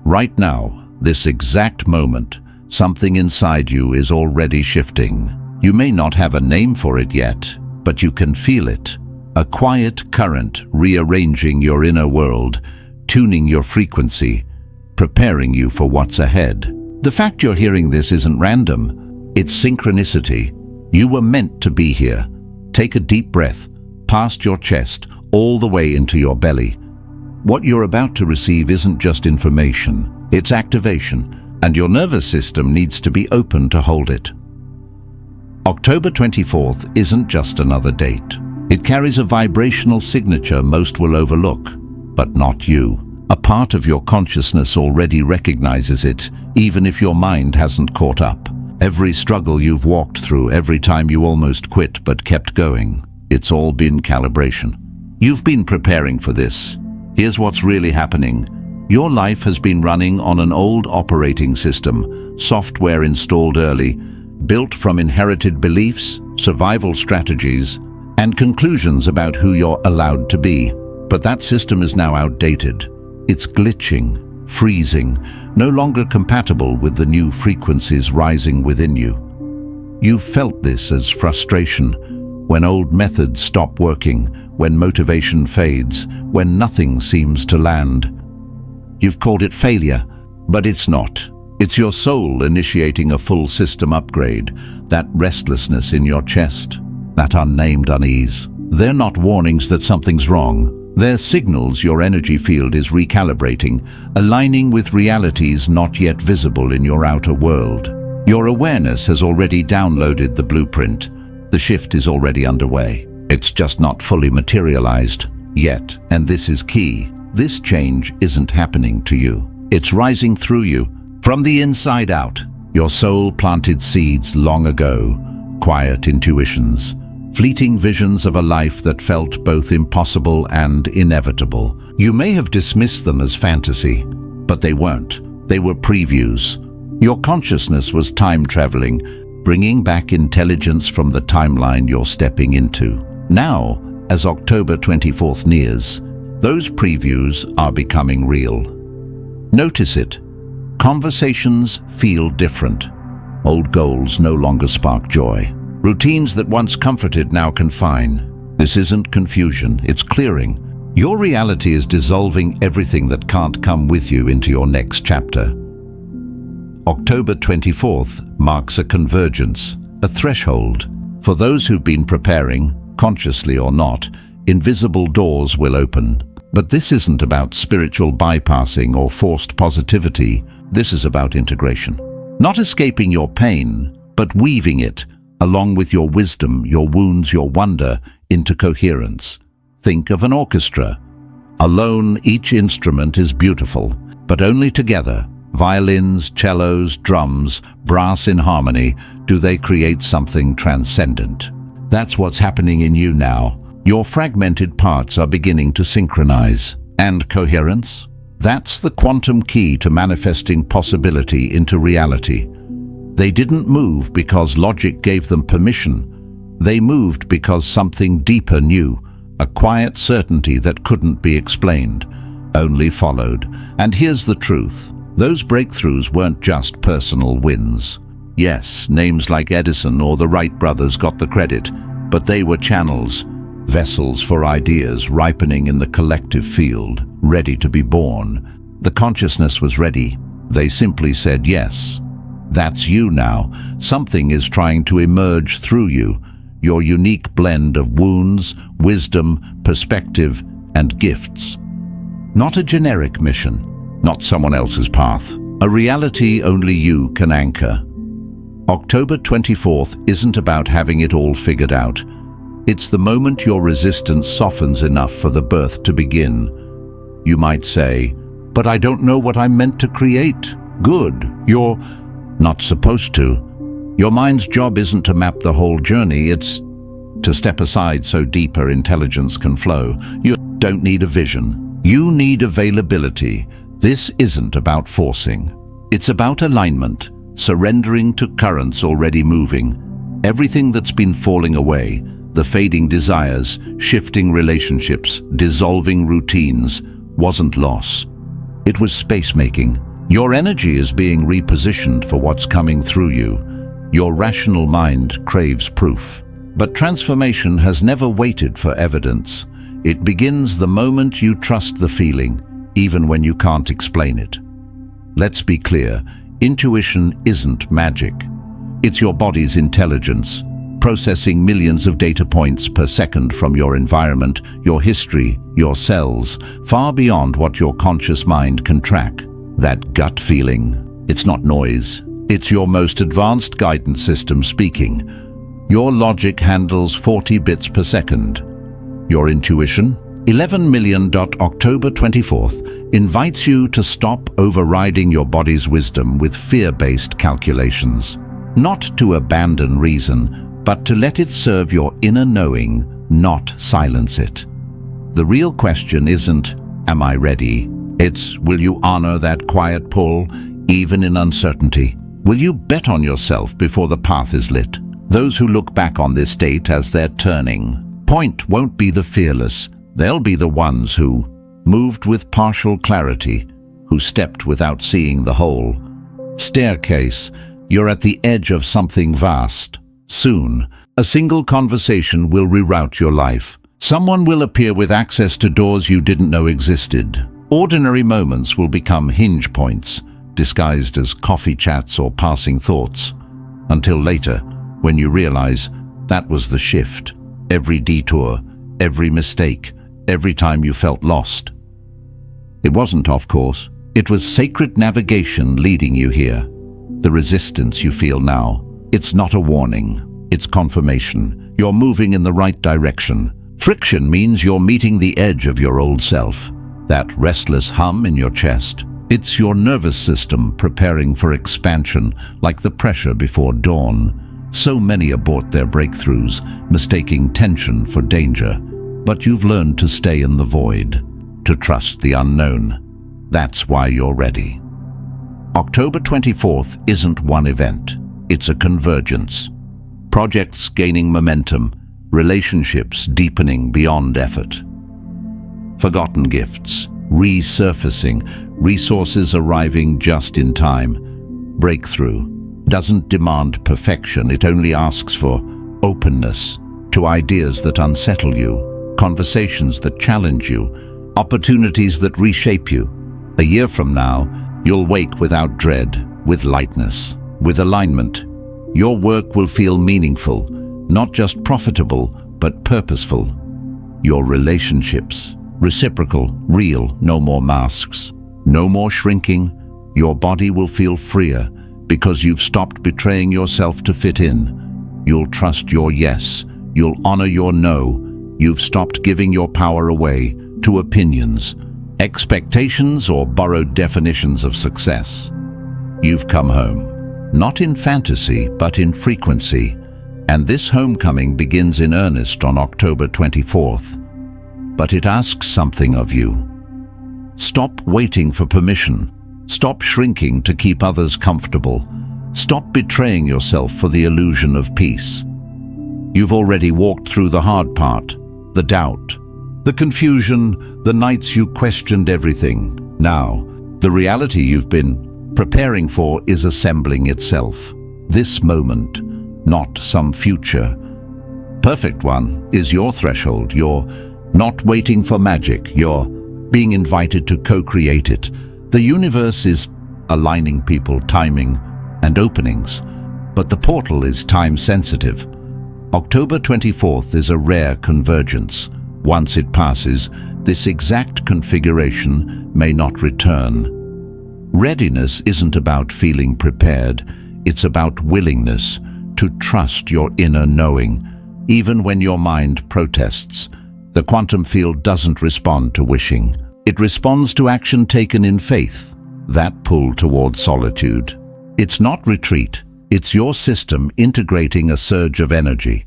Right now, this exact moment, something inside you is already shifting. You may not have a name for it yet, but you can feel it. A quiet current rearranging your inner world, tuning your frequency, preparing you for what's ahead. The fact you're hearing this isn't random. It's synchronicity. You were meant to be here. Take a deep breath, past your chest, all the way into your belly. What you're about to receive isn't just information, it's activation, and your nervous system needs to be open to hold it. October 24th isn't just another date. It carries a vibrational signature most will overlook, but not you. A part of your consciousness already recognizes it, even if your mind hasn't caught up. Every struggle you've walked through, every time you almost quit but kept going, it's all been calibration. You've been preparing for this. Here's what's really happening. Your life has been running on an old operating system, software installed early, built from inherited beliefs, survival strategies, and conclusions about who you're allowed to be. But that system is now outdated. It's glitching, freezing, no longer compatible with the new frequencies rising within you. You've felt this as frustration, when old methods stop working, when motivation fades, when nothing seems to land. You've called it failure, but it's not. It's your soul initiating a full system upgrade, that restlessness in your chest, that unnamed unease. They're not warnings that something's wrong. They're signals your energy field is recalibrating, aligning with realities not yet visible in your outer world. Your awareness has already downloaded the blueprint. The shift is already underway. It's just not fully materialized yet, and this is key. This change isn't happening to you. It's rising through you, from the inside out. Your soul planted seeds long ago, quiet intuitions, fleeting visions of a life that felt both impossible and inevitable. You may have dismissed them as fantasy, but they weren't. They were previews. Your consciousness was time-traveling, bringing back intelligence from the timeline you're stepping into. Now, as October 24th nears, those previews are becoming real. Notice it. Conversations feel different. Old goals no longer spark joy. Routines that once comforted now confine. This isn't confusion, it's clearing. Your reality is dissolving everything that can't come with you into your next chapter. October 24th marks a convergence, a threshold. For those who've been preparing, consciously or not, invisible doors will open. But this isn't about spiritual bypassing or forced positivity. This is about integration. Not escaping your pain, but weaving it, along with your wisdom, your wounds, your wonder, into coherence. Think of an orchestra. Alone, each instrument is beautiful, but only together, violins, cellos, drums, brass in harmony, do they create something transcendent. That's what's happening in you now. Your fragmented parts are beginning to synchronize. And coherence? That's the quantum key to manifesting possibility into reality. They didn't move because logic gave them permission. They moved because something deeper knew, a quiet certainty that couldn't be explained, only followed. And here's the truth. Those breakthroughs weren't just personal wins. Yes, names like Edison or the Wright brothers got the credit, but they were channels, vessels for ideas ripening in the collective field, ready to be born. The consciousness was ready. They simply said yes. That's you now. Something is trying to emerge through you, your unique blend of wounds, wisdom, perspective, and gifts. Not a generic mission, not someone else's path. A reality only you can anchor. October 24th isn't about having it all figured out. It's the moment your resistance softens enough for the birth to begin. You might say, "But I don't know what I'm meant to create." Good, you're not supposed to. Your mind's job isn't to map the whole journey, it's to step aside so deeper intelligence can flow. You don't need a vision. You need availability. This isn't about forcing. It's about alignment, surrendering to currents already moving. Everything that's been falling away, the fading desires, shifting relationships, dissolving routines, wasn't loss. It was space-making, Your energy is being repositioned for what's coming through you. Your rational mind craves proof. But transformation has never waited for evidence. It begins the moment you trust the feeling, even when you can't explain it. Let's be clear, intuition isn't magic. It's your body's intelligence, processing millions of data points per second from your environment, your history, your cells, far beyond what your conscious mind can track. That gut feeling, it's not noise. It's your most advanced guidance system speaking. Your logic handles 40 bits per second. Your intuition, 11 million. October 24th, invites you to stop overriding your body's wisdom with fear-based calculations. Not to abandon reason, but to let it serve your inner knowing, not silence it. The real question isn't, am I ready? It's, will you honor that quiet pull, even in uncertainty? Will you bet on yourself before the path is lit? Those who look back on this date as their turning point won't be the fearless. They'll be the ones who moved with partial clarity, who stepped without seeing the whole. Staircase, you're at the edge of something vast. Soon, a single conversation will reroute your life. Someone will appear with access to doors you didn't know existed. Ordinary moments will become hinge points, disguised as coffee chats or passing thoughts, until later, when you realize that was the shift. Every detour, every mistake, every time you felt lost. It wasn't off course. It was sacred navigation leading you here. The resistance you feel now, it's not a warning, it's confirmation. You're moving in the right direction. Friction means you're meeting the edge of your old self. That restless hum in your chest, it's your nervous system preparing for expansion, like the pressure before dawn. So many abort their breakthroughs, mistaking tension for danger. But you've learned to stay in the void, to trust the unknown. That's why you're ready. October 24th isn't one event, it's a convergence. Projects gaining momentum, relationships deepening beyond effort. Forgotten gifts, resurfacing, resources arriving just in time. Breakthrough doesn't demand perfection, it only asks for openness to ideas that unsettle you, conversations that challenge you, opportunities that reshape you. A year from now, you'll wake without dread, with lightness, with alignment. Your work will feel meaningful, not just profitable, but purposeful. Your relationships, reciprocal, real, no more masks, no more shrinking. Your body will feel freer because you've stopped betraying yourself to fit in. You'll trust your yes, you'll honor your no. You've stopped giving your power away to opinions, expectations, or borrowed definitions of success. You've come home, not in fantasy, but in frequency. And this homecoming begins in earnest on October 24th. But it asks something of you. Stop waiting for permission. Stop shrinking to keep others comfortable. Stop betraying yourself for the illusion of peace. You've already walked through the hard part, the doubt, the confusion, the nights you questioned everything. Now, the reality you've been preparing for is assembling itself. This moment, not some future perfect one, is your threshold. You're not waiting for magic, you're being invited to co-create it. The universe is aligning people, timing, and openings, but the portal is time-sensitive. October 24th is a rare convergence. Once it passes, this exact configuration may not return. Readiness isn't about feeling prepared, it's about willingness to trust your inner knowing, even when your mind protests. The quantum field doesn't respond to wishing. It responds to action taken in faith, that pull toward solitude. It's not retreat, it's your system integrating a surge of energy.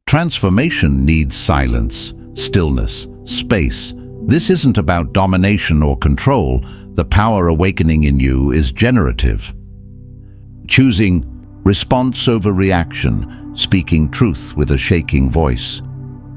Transformation needs silence, stillness, space. This isn't about domination or control. The power awakening in you is generative. Choosing response over reaction, speaking truth with a shaking voice.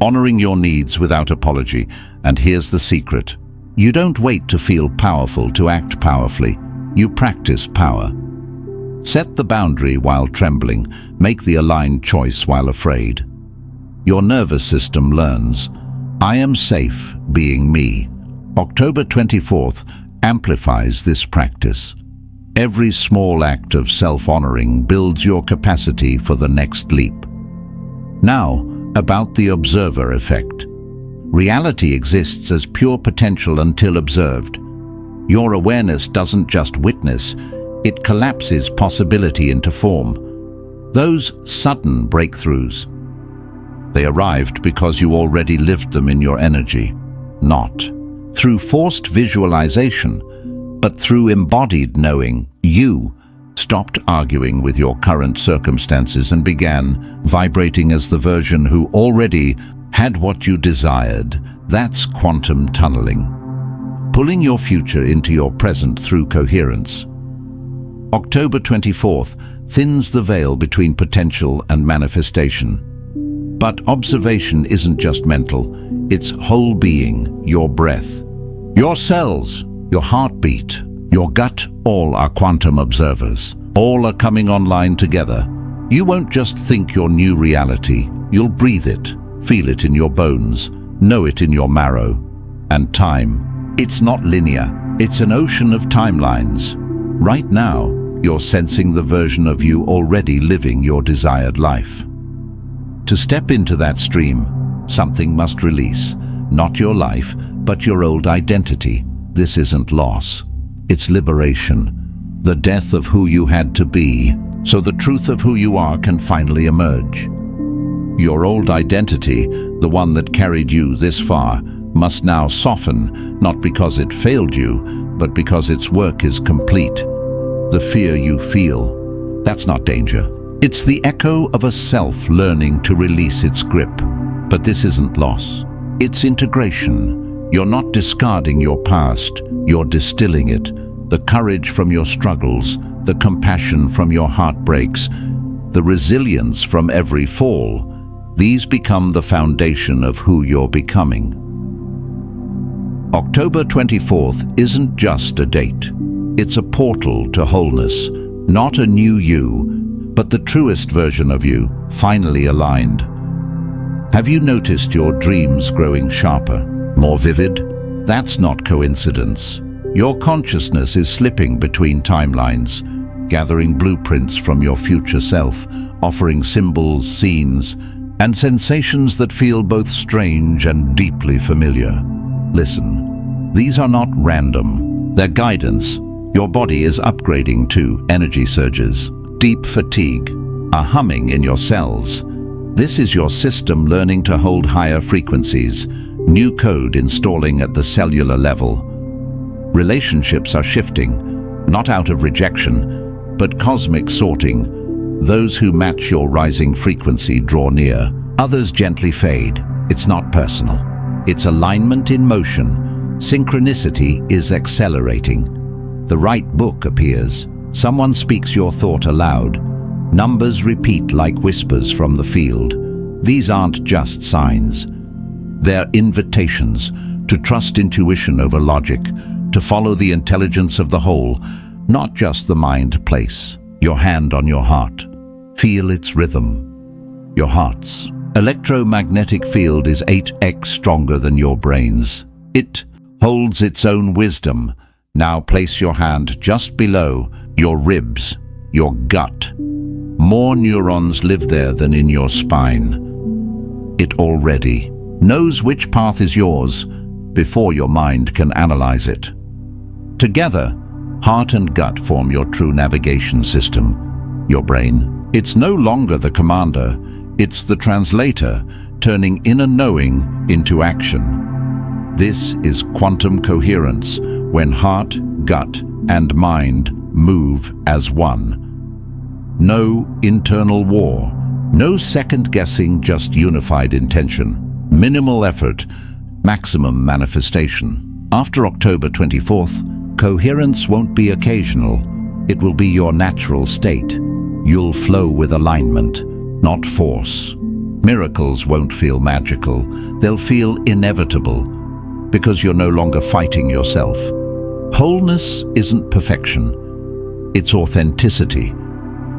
Honoring your needs without apology. And here's the secret. You don't wait to feel powerful to act powerfully. you practice power. Set the boundary while trembling, make the aligned choice while afraid. Your nervous system learns, I am safe being me. October 24th amplifies this practice. Every small act of self-honoring builds your capacity for the next leap. Now, about the observer effect. Reality exists as pure potential until observed. Your awareness doesn't just witness, it collapses possibility into form. Those sudden breakthroughs, they arrived because you already lived them in your energy, not through forced visualization, but through embodied knowing. You stopped arguing with your current circumstances and began vibrating as the version who already had what you desired. That's quantum tunneling, pulling your future into your present through coherence. October 24th thins the veil between potential and manifestation. But observation isn't just mental, it's whole being, your breath. Your cells, your heartbeat, your gut, all are quantum observers. All are coming online together. You won't just think your new reality, you'll breathe it, feel it in your bones, know it in your marrow. And time, it's not linear, it's an ocean of timelines. Right now, you're sensing the version of you already living your desired life. To step into that stream, something must release, not your life, but your old identity. This isn't loss, it's liberation, the death of who you had to be, so the truth of who you are can finally emerge. Your old identity, the one that carried you this far, must now soften, not because it failed you, but because its work is complete. The fear you feel, that's not danger. It's the echo of a self learning to release its grip. But this isn't loss. It's integration. You're not discarding your past, you're distilling it. The courage from your struggles, the compassion from your heartbreaks, the resilience from every fall. These become the foundation of who you're becoming. October 24th isn't just a date. It's a portal to wholeness, not a new you, but the truest version of you, finally aligned. Have you noticed your dreams growing sharper, more vivid? That's not coincidence. Your consciousness is slipping between timelines, gathering blueprints from your future self, offering symbols, scenes, and sensations that feel both strange and deeply familiar. Listen, these are not random. They're guidance. Your body is upgrading to energy surges, deep fatigue, a humming in your cells. This is your system learning to hold higher frequencies, new code installing at the cellular level. Relationships are shifting, not out of rejection, but cosmic sorting. Those who match your rising frequency draw near. Others gently fade. It's not personal. It's alignment in motion. Synchronicity is accelerating. The right book appears. Someone speaks your thought aloud. Numbers repeat like whispers from the field. These aren't just signs. They're invitations to trust intuition over logic, to follow the intelligence of the whole, not just the mind place. Your hand on your heart. Feel its rhythm. Your heart's electromagnetic field is 8x stronger than your brain's. It holds its own wisdom. Now place your hand just below your ribs, your gut. More neurons live there than in your spine. It already knows which path is yours before your mind can analyze it. Together, heart and gut form your true navigation system. Your brain, it's no longer the commander, it's the translator, turning inner knowing into action. This is quantum coherence, when heart, gut, and mind move as one. No internal war, no second-guessing, just unified intention. Minimal effort, maximum manifestation. After October 24th, coherence won't be occasional. It will be your natural state. You'll flow with alignment, not force. Miracles won't feel magical. They'll feel inevitable, because you're no longer fighting yourself. Wholeness isn't perfection. It's authenticity,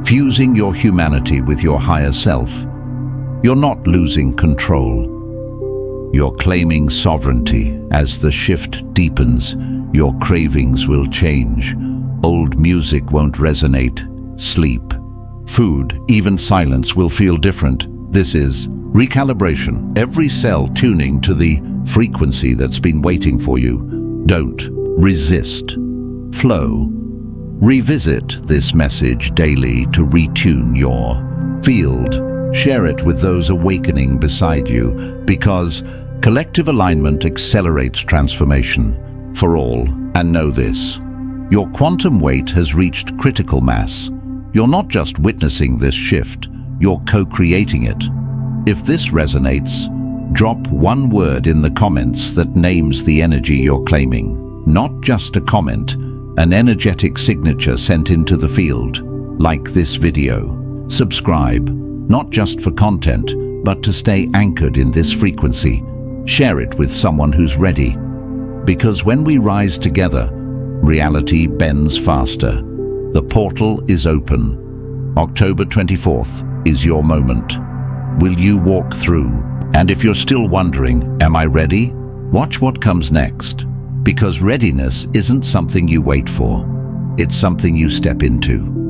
fusing your humanity with your higher self. You're not losing control. You're claiming sovereignty. As the shift deepens, your cravings will change. Old music won't resonate. Sleep, food, even silence will feel different. This is recalibration, every cell tuning to the frequency that's been waiting for you. Don't resist. Flow. Revisit this message daily to retune your field. Share it with those awakening beside you, because collective alignment accelerates transformation for all. And know this: your quantum weight has reached critical mass. You're not just witnessing this shift, you're co-creating it. If this resonates, drop one word in the comments that names the energy you're claiming. Not just a comment, an energetic signature sent into the field. Like this video. Subscribe, not just for content, but to stay anchored in this frequency. Share it with someone who's ready. Because when we rise together, reality bends faster. The portal is open. October 24th is your moment. Will you walk through? And if you're still wondering, am I ready? Watch what comes next. Because readiness isn't something you wait for. It's something you step into.